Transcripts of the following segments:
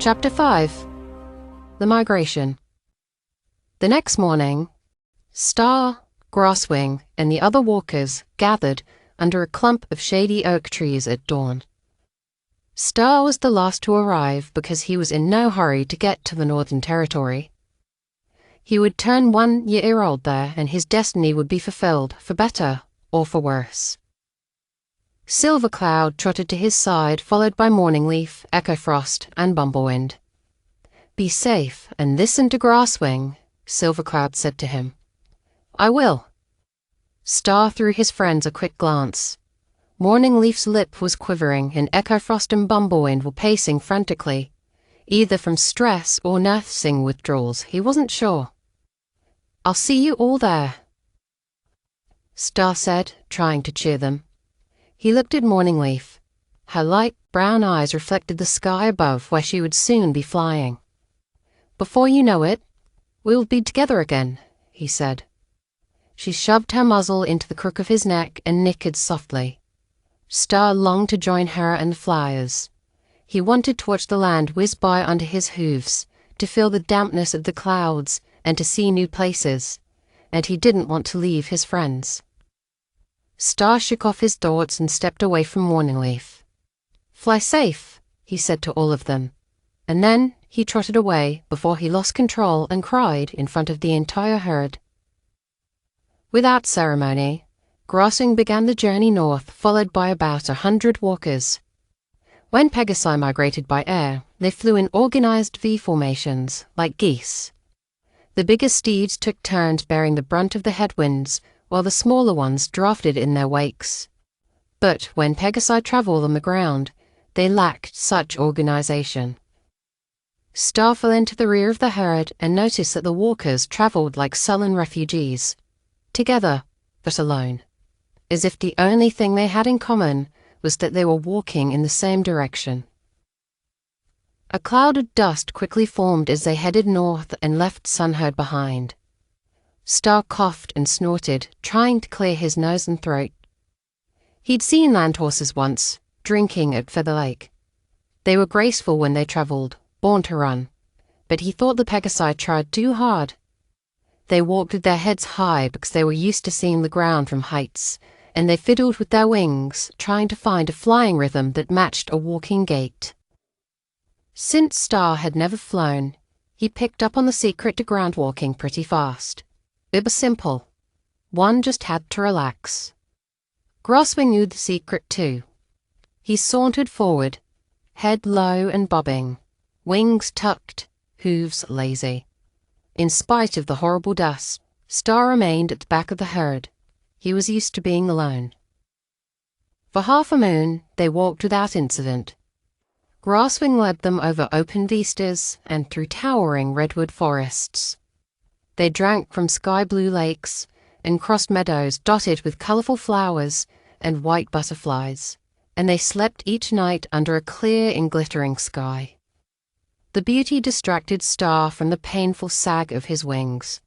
Chapter 5. The Migration. The next morning, Star, Grasswing, and the other walkers gathered under a clump of shady oak trees at dawn. Star was the last to arrive because he was in no hurry to get to the Northern Territory. He would turn 1 year old there, and his destiny would be fulfilled, for better or for worse. Silver Cloud trotted to his side, followed by Morningleaf, Echo Frost, and Bumblewind. "Be safe and listen to Grasswing," Silver Cloud said to him. "I will." Star threw his friends a quick glance. Morningleaf's lip was quivering, and Echo Frost and Bumblewind were pacing frantically, either from stress or nursing withdrawals. He wasn't sure. "I'll see you all there," Star said, trying to cheer them. He looked at Morningleaf. Her light brown eyes reflected the sky above, where she would soon be flying. "Before you know it, we'll be together again," he said. She shoved her muzzle into the crook of his neck and nickered softly. Star longed to join her and the flyers. He wanted to watch the land whiz by under his hooves, to feel the dampness of the clouds and to see new places, and he didn't want to leave his friends. Star shook off his thoughts and stepped away from Morningleaf. "Fly safe," he said to all of them, and then he trotted away before he lost control and cried in front of the entire herd. Without ceremony, Grasswing began the journey north, followed by about 100 walkers. When pegasi migrated by air, they flew in organized V formations, like geese. The bigger steeds took turns bearing the brunt of the headwinds, while the smaller ones drafted in their wakes. But when pegasi traveled on the ground, they lacked such organization. Star fell into the rear of the herd and noticed that the walkers traveled like sullen refugees, together but alone, as if the only thing they had in common was that they were walking in the same direction. A cloud of dust quickly formed as they headed north and left Sunherd behind. Star coughed and snorted, trying to clear his nose and throat. He'd seen land horses once, drinking at Feather Lake. They were graceful when they traveled, born to run, but he thought the pegasi tried too hard. They walked with their heads high because they were used to seeing the ground from heights, and they fiddled with their wings, trying to find a flying rhythm that matched a walking gait. Since Star had never flown, he picked up on the secret to ground walking pretty fast. It was simple. One just had to relax. Grasswing knew the secret too. He sauntered forward, head low and bobbing, wings tucked, hooves lazy. In spite of the horrible dust, Star remained at the back of the herd. He was used to being alone. For half a moon, they walked without incident. Grasswing led them over open vistas and through towering redwood forests. They drank from sky-blue lakes and crossed meadows dotted with colorful flowers and white butterflies, and they slept each night under a clear and glittering sky. The beauty distracted Star from the painful sag of his wings.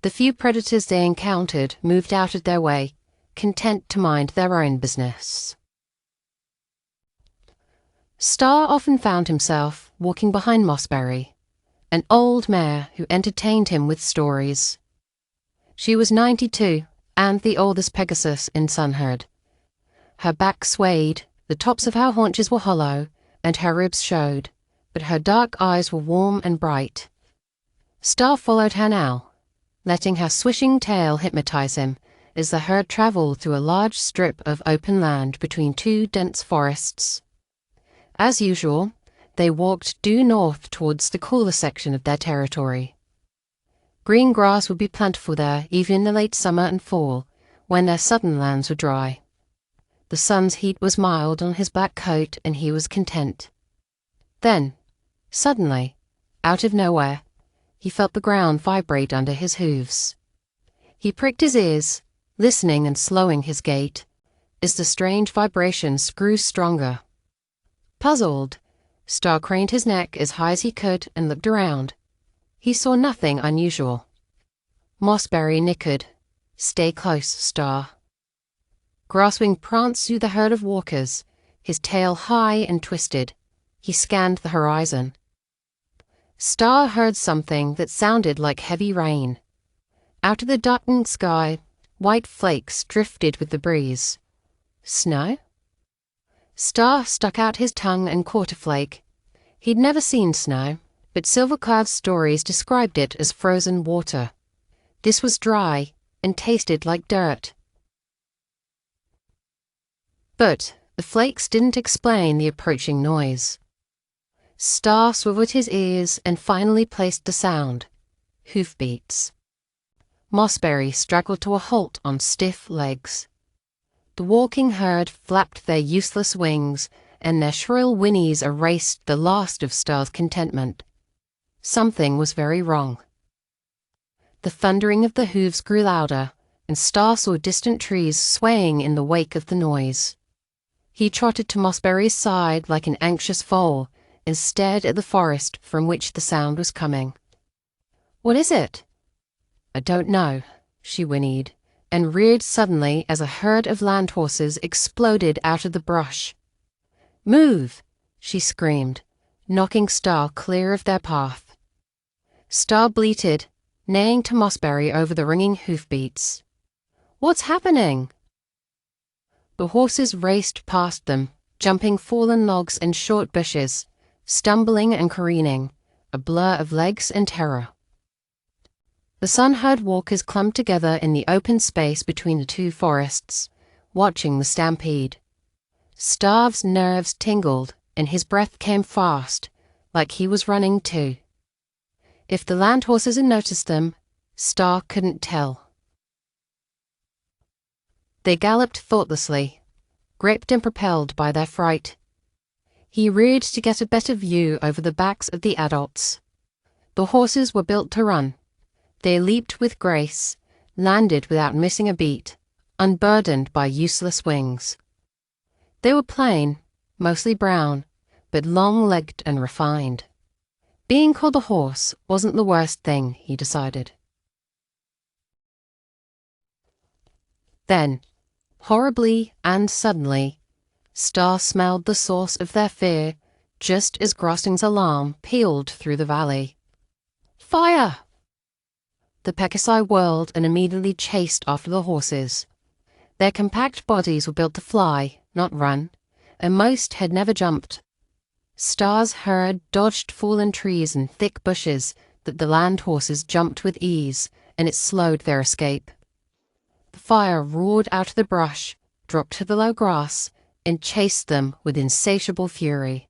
The few predators they encountered moved out of their way, content to mind their own business. Star often found himself walking behind Mossberry, an old mare who entertained him with stories. She was 92 and the oldest pegasus in Sunherd. Her back swayed, the tops of her haunches were hollow, and her ribs showed, but her dark eyes were warm and bright. Star followed her now, letting her swishing tail hypnotize him as the herd traveled through a large strip of open land between two dense forests. As usual, they walked due north towards the cooler section of their territory. Green grass would be plentiful there even in the late summer and fall, when their southern lands were dry. The sun's heat was mild on his black coat, and he was content. Then, suddenly, out of nowhere, he felt the ground vibrate under his hooves. He pricked his ears, listening and slowing his gait, as the strange vibrations grew stronger. Puzzled, Star craned his neck as high as he could and looked around. He saw nothing unusual. Mossberry nickered. "Stay close, Star." Grasswing pranced through the herd of walkers, his tail high and twisted. He scanned the horizon. Star heard something that sounded like heavy rain. Out of the darkened sky, white flakes drifted with the breeze. Snow? Star stuck out his tongue and caught a flake. He'd never seen snow, but Silvercloud's stories described it as frozen water. This was dry and tasted like dirt. But the flakes didn't explain the approaching noise. Star swiveled his ears and finally placed the sound. Hoofbeats. Mossberry struggled to a halt on stiff legs. The walking herd flapped their useless wings, and their shrill whinnies erased the last of Star's contentment. Something was very wrong. The thundering of the hooves grew louder, and Star saw distant trees swaying in the wake of the noise. He trotted to Mossberry's side like an anxious foal and stared at the forest from which the sound was coming. "What is it?" "I don't know," she whinnied, and reared suddenly as a herd of land horses exploded out of the brush. "Move!" she screamed, knocking Star clear of their path. Star bleated, neighing to Mossberry over the ringing hoofbeats. "What's happening?" The horses raced past them, jumping fallen logs and short bushes, stumbling and careening, a blur of legs and terror. The sun-herd walkers clumped together in the open space between the two forests, watching the stampede. Star's nerves tingled, and his breath came fast, like he was running too. If the land horses had noticed them, Star couldn't tell. They galloped thoughtlessly, gripped and propelled by their fright. He reared to get a better view over the backs of the adults. The horses were built to run. They leaped with grace, landed without missing a beat, unburdened by useless wings. They were plain, mostly brown, but long-legged and refined. Being called a horse wasn't the worst thing, he decided. Then, horribly and suddenly, Star smelled the source of their fear just as Grossing's alarm pealed through the valley. "Fire!" The Pegasi whirled and immediately chased after the horses. Their compact bodies were built to fly, not run, and most had never jumped. Star's herd dodged fallen trees and thick bushes that the land horses jumped with ease, and it slowed their escape. The fire roared out of the brush, dropped to the low grass, and chased them with insatiable fury.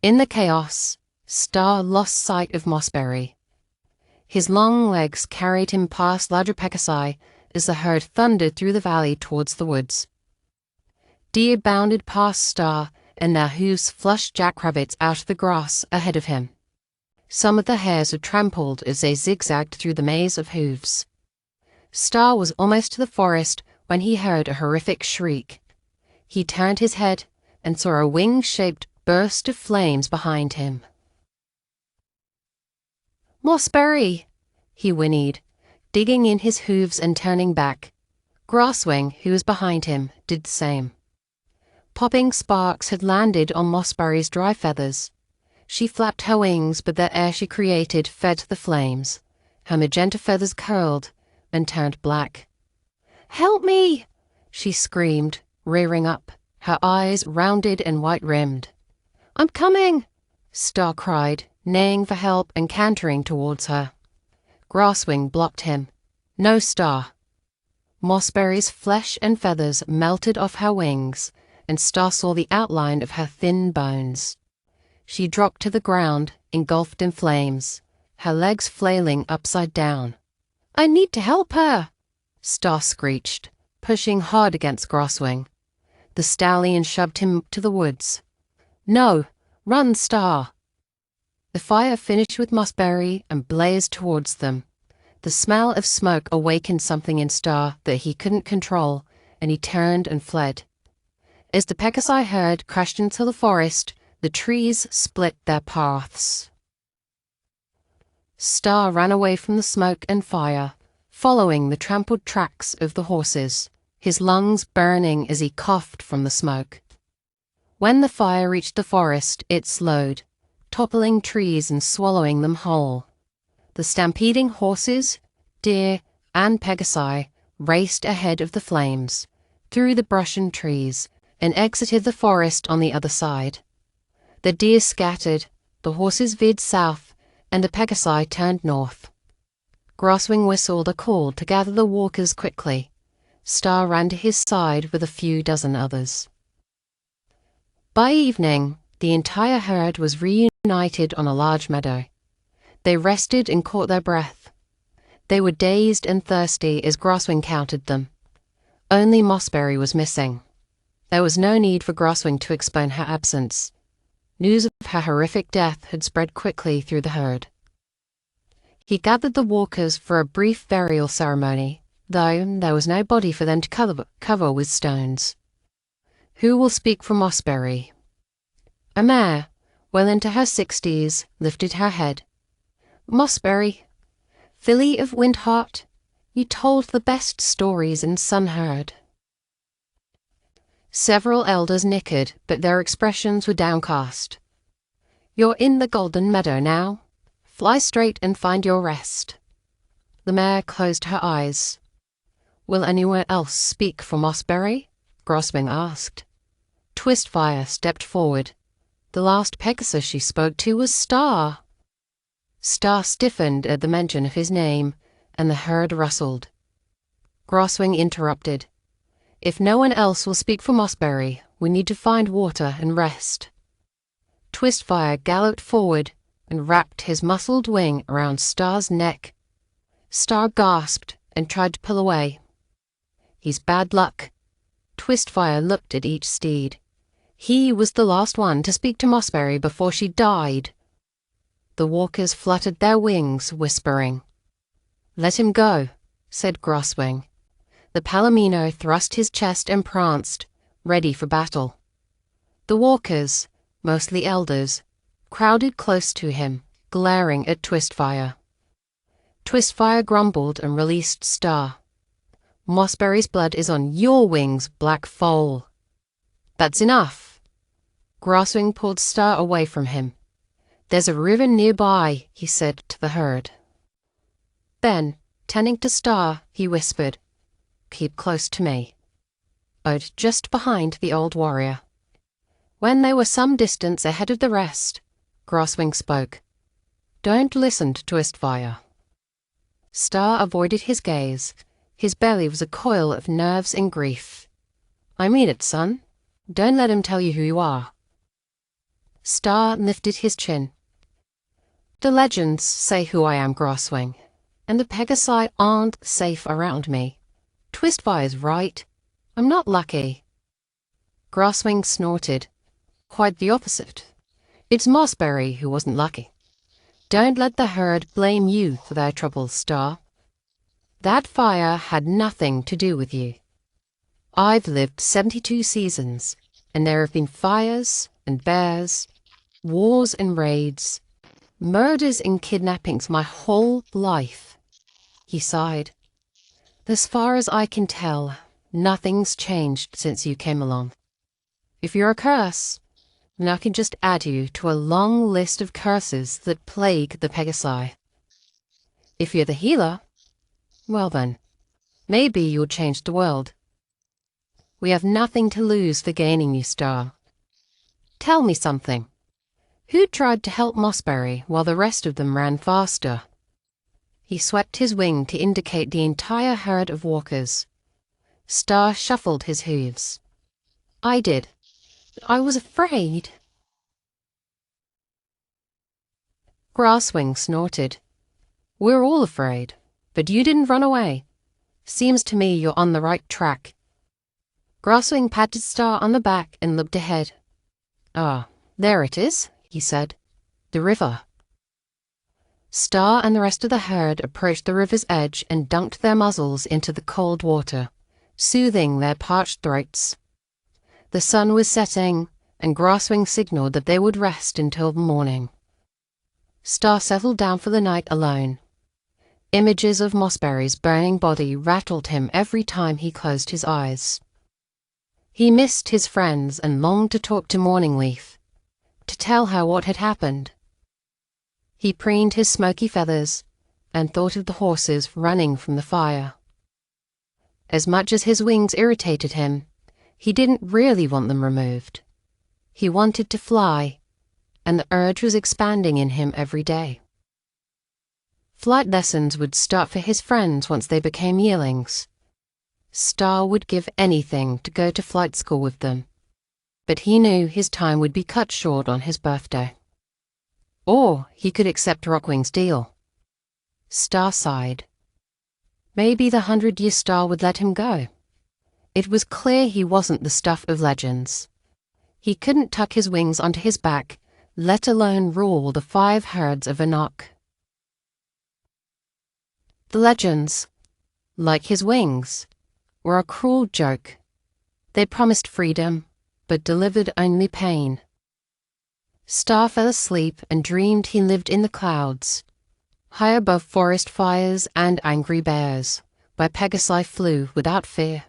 In the chaos, Star lost sight of Mossberry. His long legs carried him past larger Pegasi as the herd thundered through the valley towards the woods. Deer bounded past Star, and their hooves flushed jackrabbits out of the grass ahead of him. Some of the hares were trampled as they zigzagged through the maze of hooves. Star was almost to the forest when he heard a horrific shriek. He turned his head and saw a wing-shaped burst of flames behind him. "Mossberry!" he whinnied, digging in his hooves and turning back. Grasswing, who was behind him, did the same. Popping sparks had landed on Mossberry's dry feathers. She flapped her wings, but the air she created fed the flames. Her magenta feathers curled and turned black. "Help me!" she screamed, rearing up, her eyes rounded and white-rimmed. "I'm coming!" Star cried, neighing for help and cantering towards her. Grasswing blocked him. "No, Star." Mossberry's flesh and feathers melted off her wings, and Star saw the outline of her thin bones. She dropped to the ground, engulfed in flames, her legs flailing upside down. "I need to help her!" Star screeched, pushing hard against Grasswing. The stallion shoved him to the woods. "No! Run, Star!" The fire finished with Mossberry and blazed towards them. The smell of smoke awakened something in Star that he couldn't control, and he turned and fled. As the Pegasi herd crashed into the forest, the trees split their paths. Star ran away from the smoke and fire, following the trampled tracks of the horses, his lungs burning as he coughed from the smoke. When the fire reached the forest, it slowed, toppling trees and swallowing them whole. The stampeding horses, deer, and pegasi raced ahead of the flames, through the brush and trees, and exited the forest on the other side. The deer scattered, the horses veered south, and the pegasi turned north. Grosswing whistled a call to gather the walkers quickly. Star ran to his side with a few dozen others. By evening, the entire herd was reunited on a large meadow. They rested and caught their breath. They were dazed and thirsty as Grosswing counted them. Only Mossberry was missing. There was no need for Grosswing to explain her absence. News of her horrific death had spread quickly through the herd. He gathered the walkers for a brief burial ceremony, though there was no body for them to cover with stones. Who will speak for Mossberry? A mare, well into her 60s, lifted her head. Mossberry, filly of Windheart, you told the best stories in Sunherd. Several elders nickered, but their expressions were downcast. You're in the golden meadow now. Fly straight and find your rest. The mare closed her eyes. Will anyone else speak for Mossberry? Grosswing asked. Twistfire stepped forward. The last pegasus she spoke to was Star. Star stiffened at the mention of his name, and the herd rustled. Grosswing interrupted. If no one else will speak for Mossberry, we need to find water and rest. Twistfire galloped forward and wrapped his muscled wing around Star's neck. Star gasped and tried to pull away. He's bad luck. Twistfire looked at each steed. He was the last one to speak to Mossberry before she died. The walkers fluttered their wings, whispering. Let him go, said Grosswing. The Palomino thrust his chest and pranced, ready for battle. The walkers, mostly elders, crowded close to him, glaring at Twistfire. Twistfire grumbled and released Star. Mossberry's blood is on your wings, black foal. That's enough. Grosswing pulled Star away from him. There's a river nearby, he said to the herd. Then, turning to Star, he whispered, Keep close to me. Out just behind the old warrior. When they were some distance ahead of the rest, Grosswing spoke. Don't listen to Twistfire. Star avoided his gaze. His belly was a coil of nerves and grief. I mean it, son. Don't let him tell you who you are. Star lifted his chin. The legends say who I am, Grosswing, and the Pegasi aren't safe around me. Twistfire's right. I'm not lucky. Grosswing snorted. Quite the opposite. It's Mossberry who wasn't lucky. Don't let the herd blame you for their troubles, Star. That fire had nothing to do with you. I've lived 72 seasons, and there have been fires and bears, wars and raids, murders and kidnappings my whole life. He sighed. As far as I can tell, nothing's changed since you came along. If you're a curse, then I can just add you to a long list of curses that plague the Pegasi. If you're the healer, well then, maybe you'll change the world. We have nothing to lose for gaining you, Star. Tell me something. Who tried to help Mossberry while the rest of them ran faster? He swept his wing to indicate the entire herd of walkers. Star shuffled his hooves. I did. I was afraid. Grosswing snorted. We're all afraid, but you didn't run away. Seems to me you're on the right track. Grosswing patted Star on the back and looked ahead. Ah, there it is, he said. The river. Star and the rest of the herd approached the river's edge and dunked their muzzles into the cold water, soothing their parched throats. The sun was setting, and Grosswing signaled that they would rest until morning. Star settled down for the night alone. Images of Mossberry's burning body rattled him every time he closed his eyes. He missed his friends and longed to talk to Morningleaf, to tell her what had happened He preened his smoky feathers and thought of the horses running from the fire. As much as his wings irritated him, he didn't really want them removed. He wanted to fly, and the urge was expanding in him every day. Flight lessons would start for his friends once they became yearlings. Star would give anything to go to flight school with them, but he knew his time would be cut short on his birthday. Or he could accept Rockwing's deal. Star sighed. Maybe the 100-year star would let him go. It was clear he wasn't the stuff of legends. He couldn't tuck his wings onto his back, let alone rule the 5 herds of Anok. The legends, like his wings, were a cruel joke. They promised freedom, but delivered only pain. Star fell asleep and dreamed he lived in the clouds, high above forest fires and angry bears, where pegasi flew without fear.